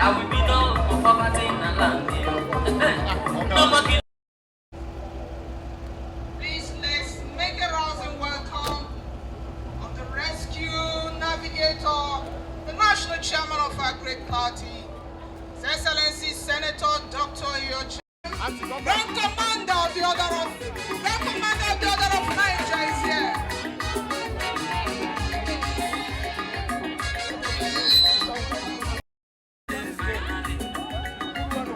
There will be no more poverty in the land. No more killing. Please let's make a rousing welcome of the rescue navigator, the national chairman of our great party, His Excellency Senator Dr. Iyorchia Ayu. Grand Commander of the Order of Niger is here.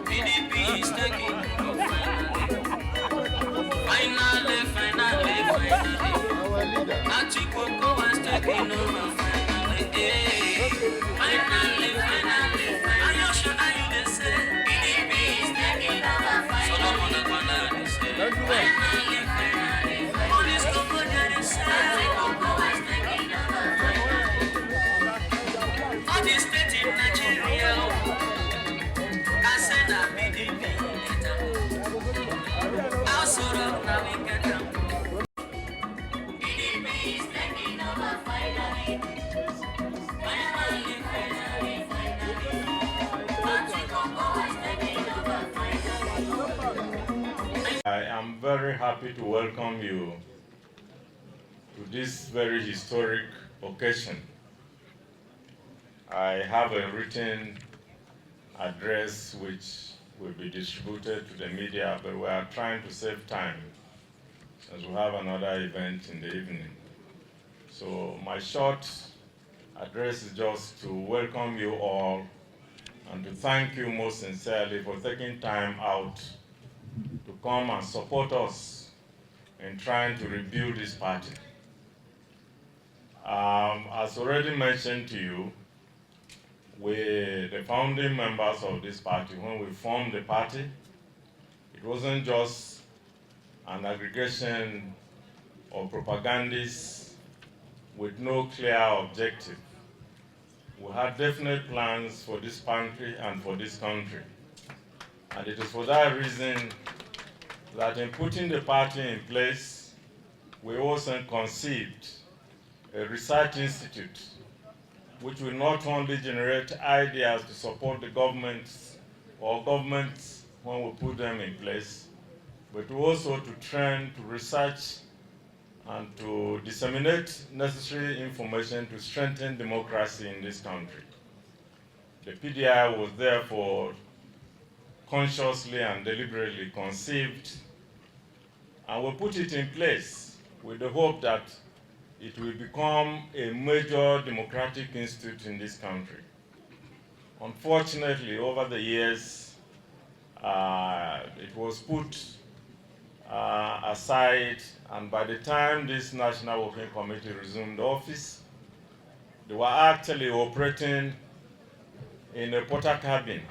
PDP is taking over. Finally. Atiku Abubakar is taking over. Finally. Iyorchia Ayu, they say. PDP is taking over. Solomon Agbana, they say. Finally. Police Commander, they say. Atiku Abubakar is taking over. All the state in Nigeria. I am very happy to welcome you to this very historic occasion. I have a written address which will be distributed to the media, but we are trying to save time as we have another event in the evening. So my short address is just to welcome you all and to thank you most sincerely for taking time out to come and support us in trying to rebuild this party. As already mentioned to you, we, the founding members of this party, when we formed the party, it wasn't just an aggregation of propagandists with no clear objective. We had definite plans for this country and for this country. And it is for that reason that in putting the party in place, we also conceived a research institute which will not only generate ideas to support the governments or governments when we put them in place, but also to train, to research, and to disseminate necessary information to strengthen democracy in this country. The PDI was therefore consciously and deliberately conceived, and we put it in place with the hope that it will become a major democratic institute in this country. Unfortunately, over the years, it was put aside, and by the time this National Working Committee resumed office, they were actually operating in a porter cabin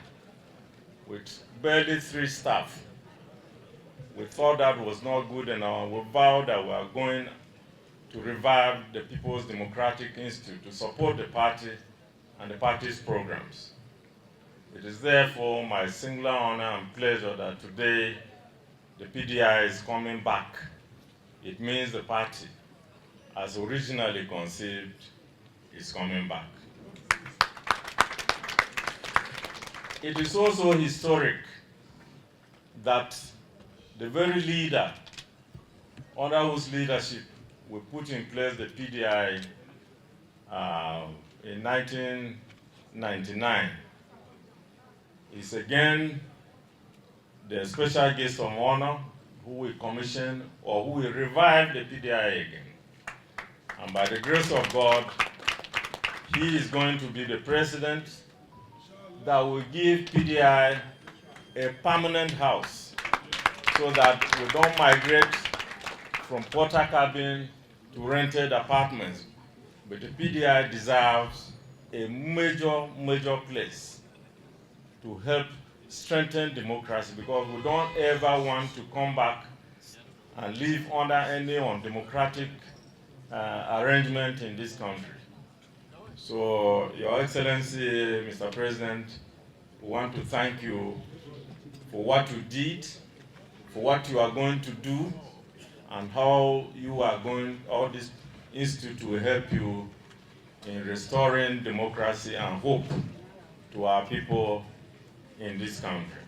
with barely 3 staff. We thought that was not good enough. We vowed that we are going to revive the People's Democratic Institute to support the party and the party's programs. It is therefore my singular honor and pleasure that today the PDI is coming back. It means the party, as originally conceived, is coming back. It is also historic that the very leader under whose leadership we put in place the PDI in 1999 is again the special guest of honor who will commission or who will revive the PDI again. And by the grace of God, he is going to be the president that will give PDI a permanent house so that we don't migrate from porter cabin to rented apartments. But the PDI deserves a major place to help strengthen democracy, because we don't ever want to come back and live under any undemocratic arrangement in this country. So, Your Excellency, Mr. President, we want to thank you for what you did, for what you are going to do, and how you are going, all this institute will help you in restoring democracy and hope to our people in this country.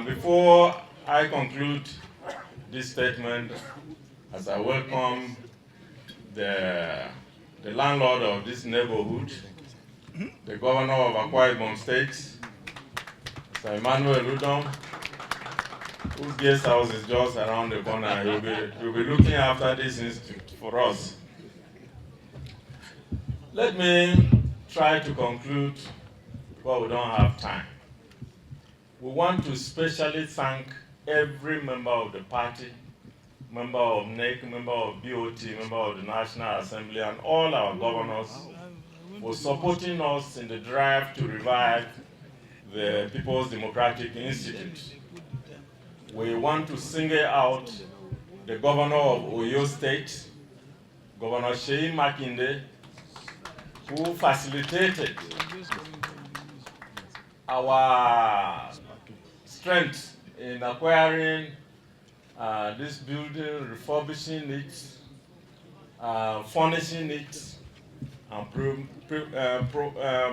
Before I conclude this statement, as I welcome the landlord of this neighborhood, the governor of Akwa Ibom State, Gov Udom, whose guest house is just around the corner. He'll be looking after this institute for us. Let me try to conclude, because we don't have time. We want to specially thank every member of the party, member of NEC, member of BOT, member of the National Assembly, and all our governors for supporting us in the drive to revive the People's Democratic Institute. We want to single out the governor of Oyo State, Governor Sheyi Makinde, who facilitated our strength in acquiring this building, refurbishing it, furnishing it, and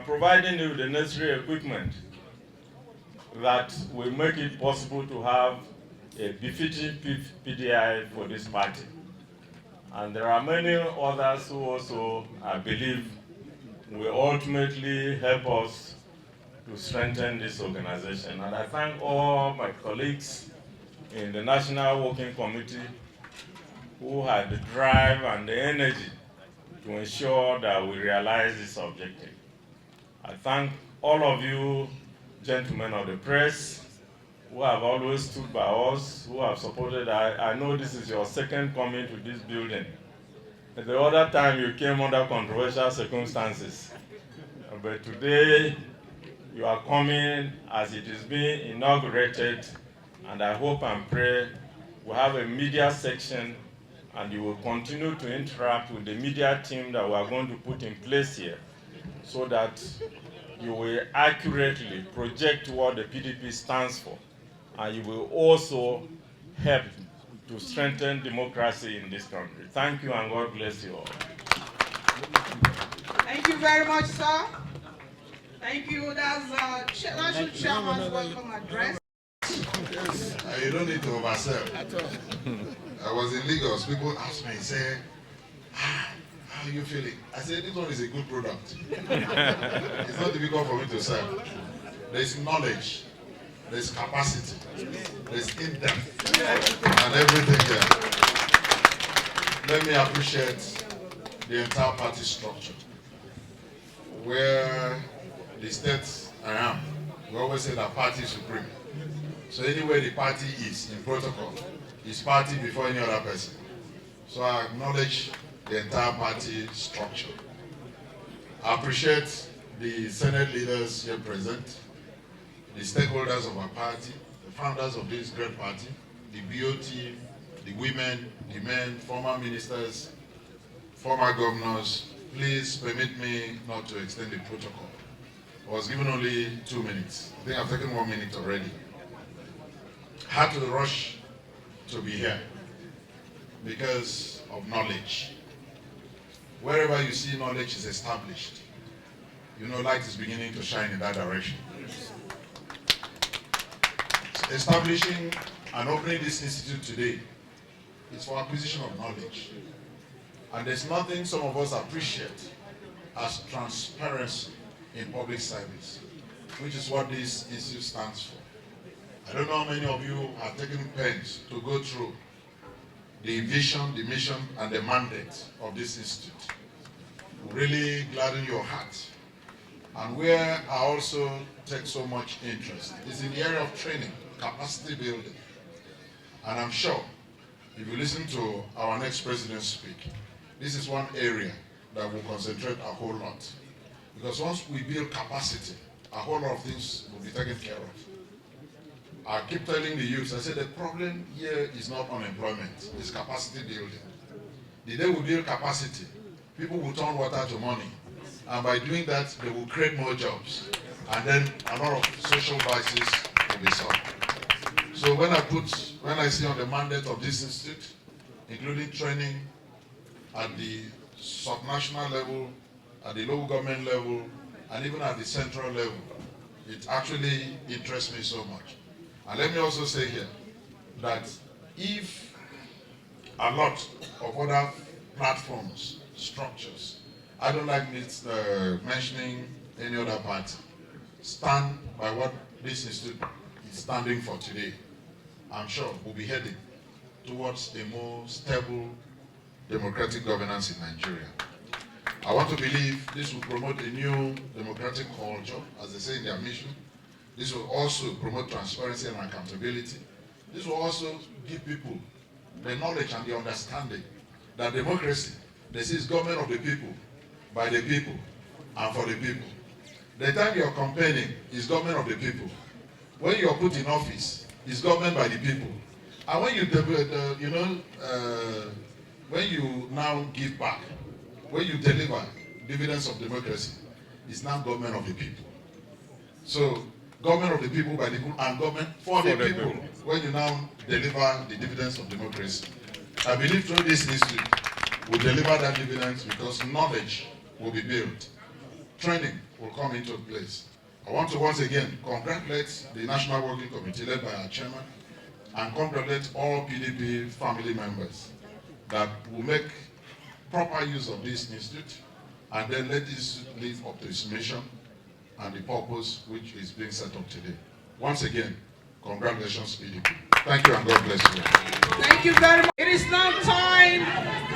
providing you the necessary equipment that will make it possible to have a befitting PDI for this party. And there are many others who also, I believe, will ultimately help us to strengthen this organization. And I thank all my colleagues in the National Working Committee who had the drive and the energy to ensure that we realize this objective. I thank all of you, gentlemen of the press, who have always stood by us, who have supported. I know this is your second coming to this building. The other time you came under controversial circumstances. But today, you are coming as it is being inaugurated, and I hope and pray we'll have a media section and you will continue to interact with the media team that we are going to put in place here so that you will accurately project what the PDP stands for, and you will also help to strengthen democracy in this country. Thank you, and God bless you all. Thank you very much, sir. Thank you. That's National Chairman's welcome address. Yes, you don't need to oversell. I was in Lagos. People asked me, say, how are you feeling? I said, this one is a good product. It's not difficult for me to sell. There's knowledge, there's capacity, there's in-depth, and everything there. Let me appreciate the entire party structure. Where the states I am, we always say that party is supreme. So anywhere the party is in protocol, it's party before any other person. So I acknowledge the entire party structure. I appreciate the Senate leaders here present, the stakeholders of our party, the founders of this great party, the BOT, the women, the men, former ministers, former governors. Please permit me not to extend the protocol. I was given only 2 minutes. I think I've taken 1 minute already. Had to rush to be here because of knowledge. Wherever you see knowledge is established, you know light is beginning to shine in that direction. So establishing and opening this institute today is for acquisition of knowledge. And there's nothing some of us appreciate as transparency in public service, which is what this institute stands for. I don't know how many of you have taken pains to go through the vision, the mission, and the mandate of this institute. Really gladden your heart. And where I also take so much interest is in the area of training, capacity building. And I'm sure if you listen to our next president speak, this is one area that will concentrate a whole lot. Because once we build capacity, a whole lot of things will be taken care of. I keep telling the youth, I said the problem here is not unemployment, it's capacity building. The day we build capacity, people will turn water to money. And by doing that, they will create more jobs. And then a lot of social vices will be solved. So when I see on the mandate of this institute, including training at the subnational level, at the local government level, and even at the central level. It actually interests me so much. And let me also say here that if a lot of other platforms, structures, I don't like mentioning any other party, stand by what this institute is standing for today, I'm sure we'll be heading towards a more stable democratic governance in Nigeria. I want to believe this will promote a new democratic culture, as they say in their mission. This will also promote transparency and accountability. This will also give people the knowledge and the understanding that democracy, this is government of the people, by the people, and for the people. The time you're campaigning is government of the people. When you're put in office, it's government by the people. And when when you now give back, when you deliver dividends of democracy, it's now government of the people. So, government of the people, by the people, and government for the people. When you now deliver the dividends of democracy, I believe through this institute, we'll deliver that dividends because knowledge will be built. Training will come into place. I want to once again congratulate the National Working Committee led by our chairman and congratulate all PDP family members that will make proper use of this institute and then let this live up to its mission and the purpose which is being set up today. Once again, congratulations PDP. Thank you and God bless you. Thank you very much. It is now time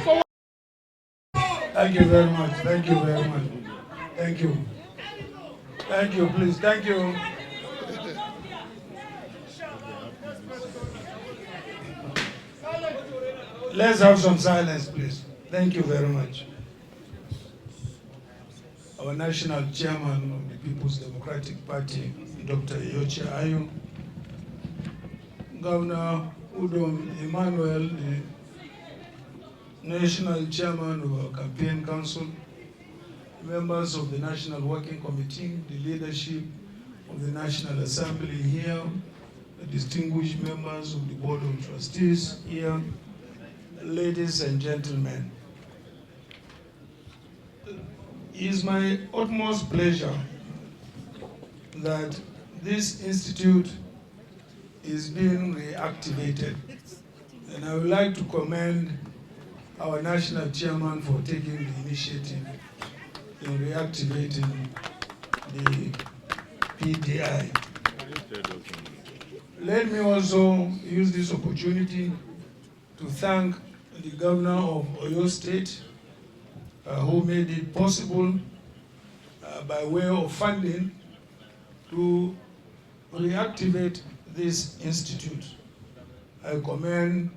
for... Thank you very much. Thank you very much. Thank you. Thank you, please. Thank you. Let's have some silence, please. Thank you very much. Our national chairman of the People's Democratic Party, Dr. Iyorchia Ayu, Governor Udom Emmanuel, the national chairman of our campaign council, members of the National Working Committee, the leadership of the National Assembly here, the distinguished members of the Board of Trustees here, ladies and gentlemen. It is my utmost pleasure that this institute is being reactivated. And I would like to commend our national chairman for taking the initiative in reactivating the PDI. Let me also use this opportunity to thank the governor of Oyo State who made it possible by way of funding to reactivate this institute. I commend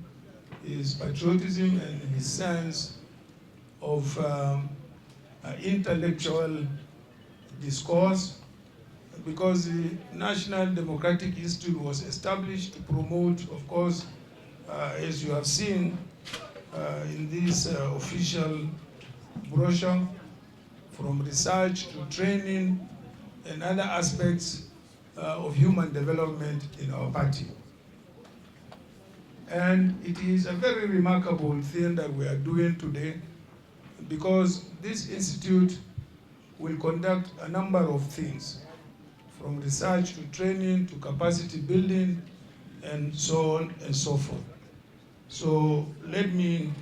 his patriotism and his sense of intellectual discourse, because the National Democratic Institute was established to promote, of course, as you have seen in this official brochure, from research to training and other aspects of human development in our party. And it is a very remarkable thing that we are doing today, because this institute will conduct a number of things, from research to training to capacity building and so on and so forth. So let me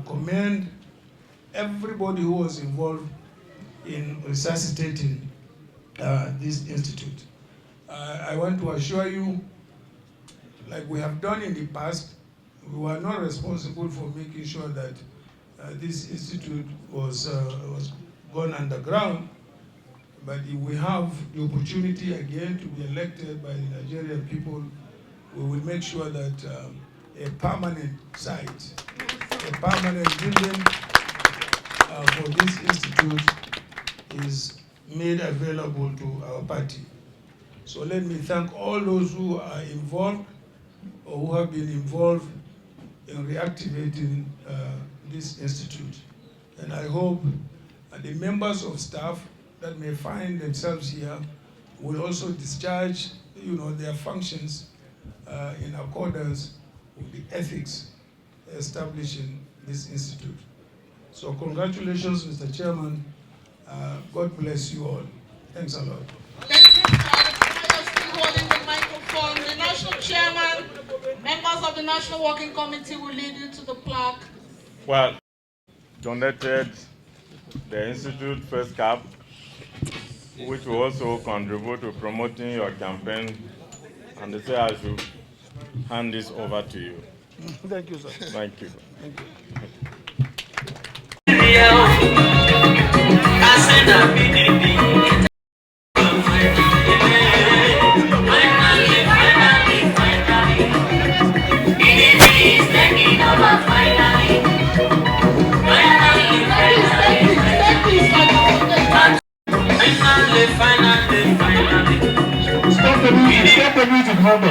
commend everybody who was involved in resuscitating this institute. I want to assure you, like we have done in the past, we were not responsible for making sure that this institute was gone underground, but if we have the opportunity again to be elected by the Nigerian people, we will make sure that a permanent site, a permanent building for this institute is made available to our party. So let me thank all those who are involved or who have been involved in reactivating this institute. And I hope the members of staff that may find themselves here will also discharge, their functions in accordance with the ethics establishing this institute. So congratulations, Mr. Chairman, God bless you all. Thanks a lot. Thank you, Father, still holding the microphone. The national chairman, members of the National Working Committee will lead you to the plaque. Well, donated the Institute First Cap, which will also contribute to promoting your campaign, and they say I should hand this over to you. Thank you, sir. Thank you. Thank you.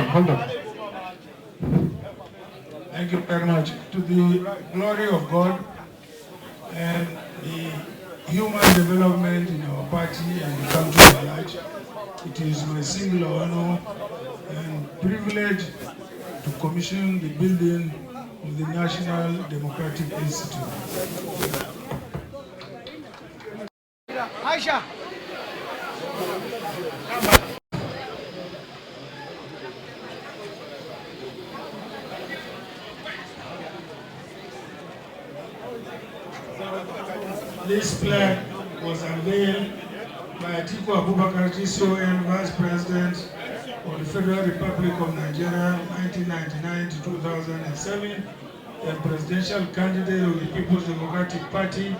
Hold on. Thank you very much. To the glory of God and the human development in our party and the country at large, it is my singular honor and privilege to commission the building of the National Democratic Institute. Aisha. This plaque was unveiled by Atiku Abubakar, TCON Vice President of the Federal Republic of Nigeria, 1999 to 2007, and presidential candidate of the People's Democratic Party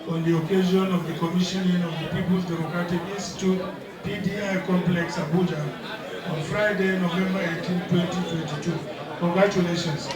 on the occasion of the commissioning of the People's Democratic Institute, PDI Complex, Abuja, on Friday, November 18, 2022. Congratulations.